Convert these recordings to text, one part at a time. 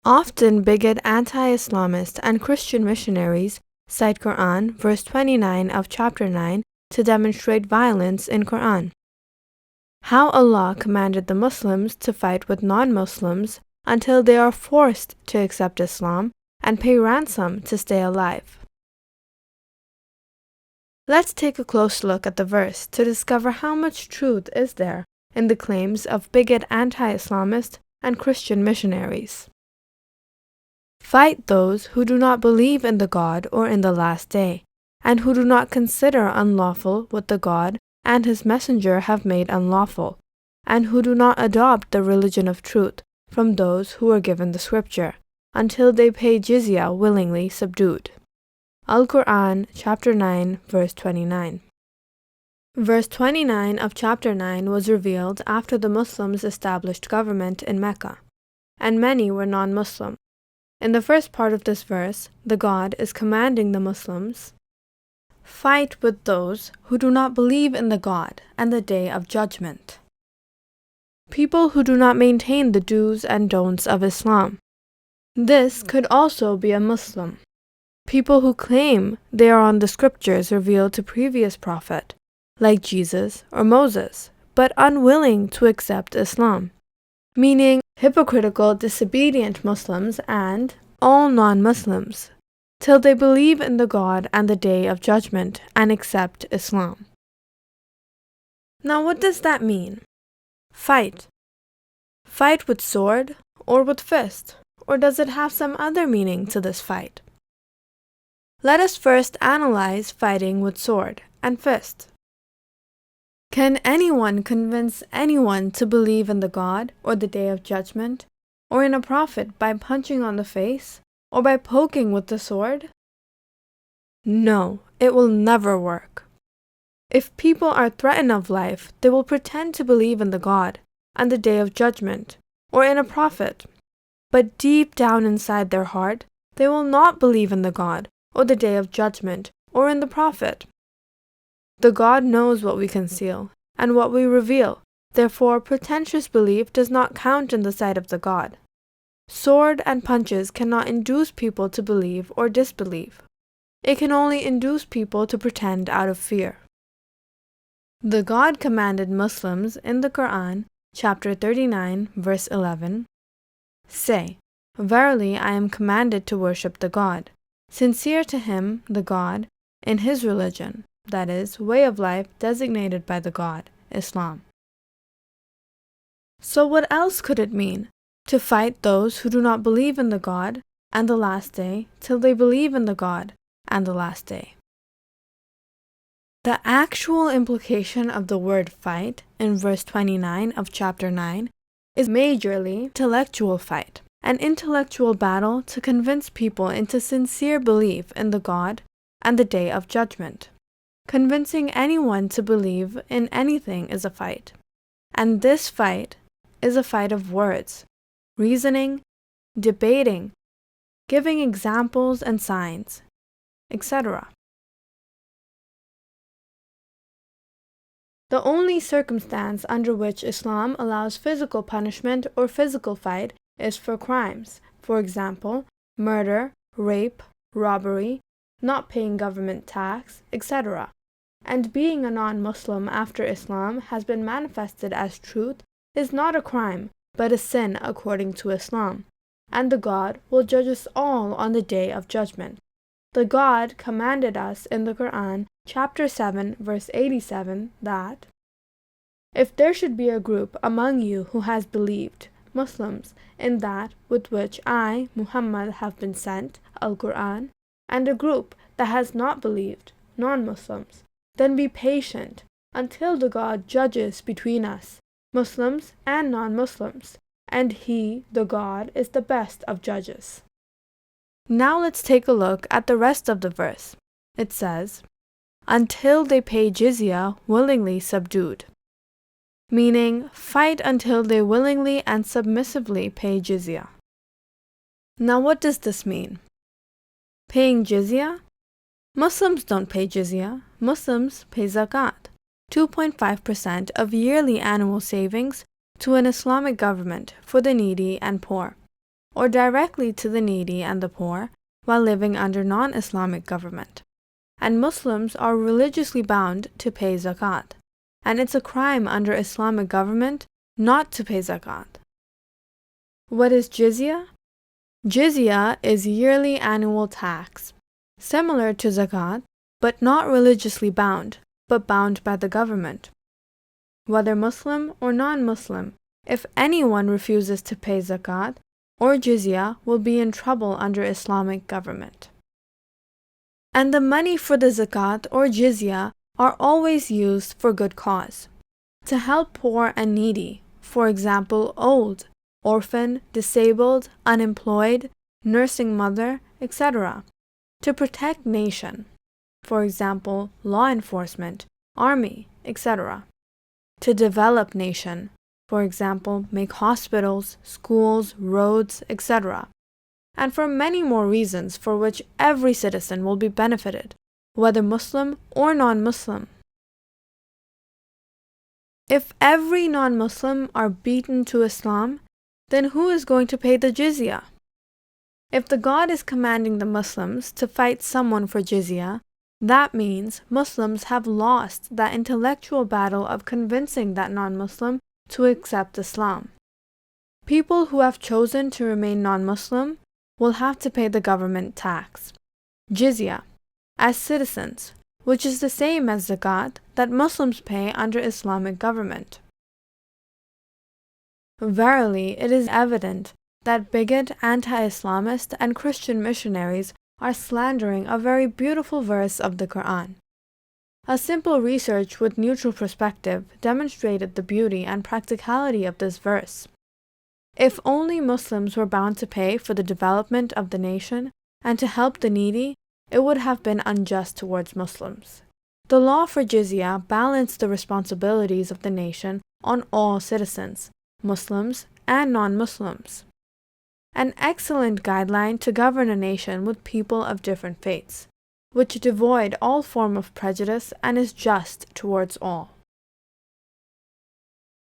Often bigot anti-Islamist and Christian missionaries cite Quran verse 29 of chapter 9 to demonstrate violence in Quran. How Allah commanded the Muslims to fight with non-Muslims until they are forced to accept Islam and pay ransom to stay alive. Let's take a close look at the verse to discover how much truth is there in the claims of bigot anti-Islamist and Christian missionaries. Fight those who do not believe in the God or in the last day, and who do not consider unlawful what the God and His Messenger have made unlawful, and who do not adopt the religion of truth from those who are given the scripture, until they pay jizya willingly subdued. Al-Quran, chapter 9, verse 29. Verse 29 of chapter 9 was revealed after the Muslims established government in Mecca, and many were non-Muslim. In the first part of this verse, the God is commanding the Muslims, fight with those who do not believe in the God and the Day of Judgment. People who do not maintain the do's and don'ts of Islam. This could also be a Muslim. People who claim they are on the scriptures revealed to previous prophet, like Jesus or Moses, but unwilling to accept Islam, meaning hypocritical, disobedient Muslims and all non-Muslims, till they believe in the God and the Day of Judgment and accept Islam. Now what does that mean? Fight. Fight with sword or with fist, or does it have some other meaning to this fight? Let us first analyze fighting with sword and fist. Can anyone convince anyone to believe in the God or the Day of Judgment, or in a prophet by punching on the face, or by poking with the sword? No, it will never work. If people are threatened of life, they will pretend to believe in the God and the Day of Judgment, or in a prophet. But deep down inside their heart, they will not believe in the God or the Day of Judgment, or in the prophet. The God knows what we conceal and what we reveal. Therefore, pretentious belief does not count in the sight of the God. Sword and punches cannot induce people to believe or disbelieve. It can only induce people to pretend out of fear. The God commanded Muslims in the Quran, chapter 39, verse 11, say, "Verily I am commanded to worship the God, sincere to Him, the God, in His religion, that is, way of life designated by the God, Islam." So what else could it mean? To fight those who do not believe in the God and the last day till they believe in the God and the last day. The actual implication of the word fight in verse 29 of chapter 9 is majorly intellectual fight, an intellectual battle to convince people into sincere belief in the God and the Day of Judgment. Convincing anyone to believe in anything is a fight, and this fight is a fight of words, reasoning, debating, giving examples and signs, etc. The only circumstance under which Islam allows physical punishment or physical fight is for crimes, for example, murder, rape, robbery, not paying government tax, etc. And being a non-Muslim after Islam has been manifested as truth is not a crime, but a sin according to Islam, and the God will judge us all on the Day of Judgment. The God commanded us in the Quran, chapter 7, verse 87, that, "If there should be a group among you who has believed, Muslims, in that with which I, Muhammad, have been sent, Al-Quran, and a group that has not believed, non-Muslims, then be patient until the God judges between us, Muslims and non-Muslims, and He, the God, is the best of judges." Now let's take a look at the rest of the verse. It says, "Until they pay jizya willingly subdued," meaning fight until they willingly and submissively pay jizya. Now what does this mean? Paying jizya? Muslims don't pay jizya. Muslims pay zakat, 2.5% of yearly annual savings to an Islamic government for the needy and poor. or directly to the needy and the poor while living under non-Islamic government. And Muslims are religiously bound to pay zakat, and it's a crime under Islamic government not to pay zakat. What is jizya? Jizya is yearly annual tax, similar to zakat, but not religiously bound, but bound by the government. Whether Muslim or non-Muslim, if anyone refuses to pay zakat or jizya, will be in trouble under Islamic government. And the money for the zakat or jizya are always used for good cause, to help poor and needy, for example, old, orphan, disabled, unemployed, nursing mother, etc., to protect nation, for example, law enforcement, army, etc., to develop nation, for example, make hospitals, schools, roads, etc., and for many more reasons for which every citizen will be benefited, whether Muslim or non-Muslim. If every non-Muslim are beaten to Islam, then who is going to pay the jizya? If the God is commanding the Muslims to fight someone for jizya, that means Muslims have lost that intellectual battle of convincing that non-Muslim to accept Islam. People who have chosen to remain non-Muslim will have to pay the government tax, jizya, as citizens, which is the same as zakat that Muslims pay under Islamic government. Verily, it is evident that bigot, anti-Islamist, and Christian missionaries are slandering a very beautiful verse of the Quran. A simple research with neutral perspective demonstrated the beauty and practicality of this verse. If only Muslims were bound to pay for the development of the nation and to help the needy, it would have been unjust towards Muslims. The law for jizya balanced the responsibilities of the nation on all citizens, Muslims and non-Muslims. An excellent guideline to govern a nation with people of different faiths, which devoid all form of prejudice and is just towards all.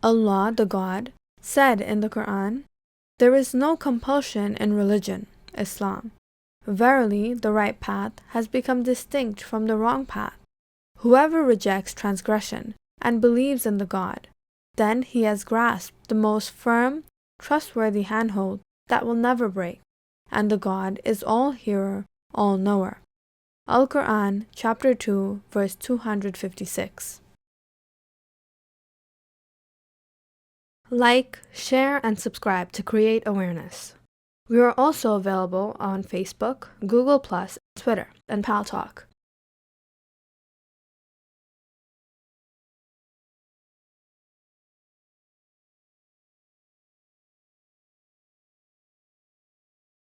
Allah, the God, said in the Quran, "There is no compulsion in religion, Islam. Verily, the right path has become distinct from the wrong path. Whoever rejects transgression and believes in the God, then he has grasped the most firm, trustworthy handhold that will never break, and the God is all-hearer, all-knower." Al-Quran, chapter 2, verse 256. Like, share, and subscribe to create awareness. We are also available on Facebook, Google+, Twitter, and Paltalk.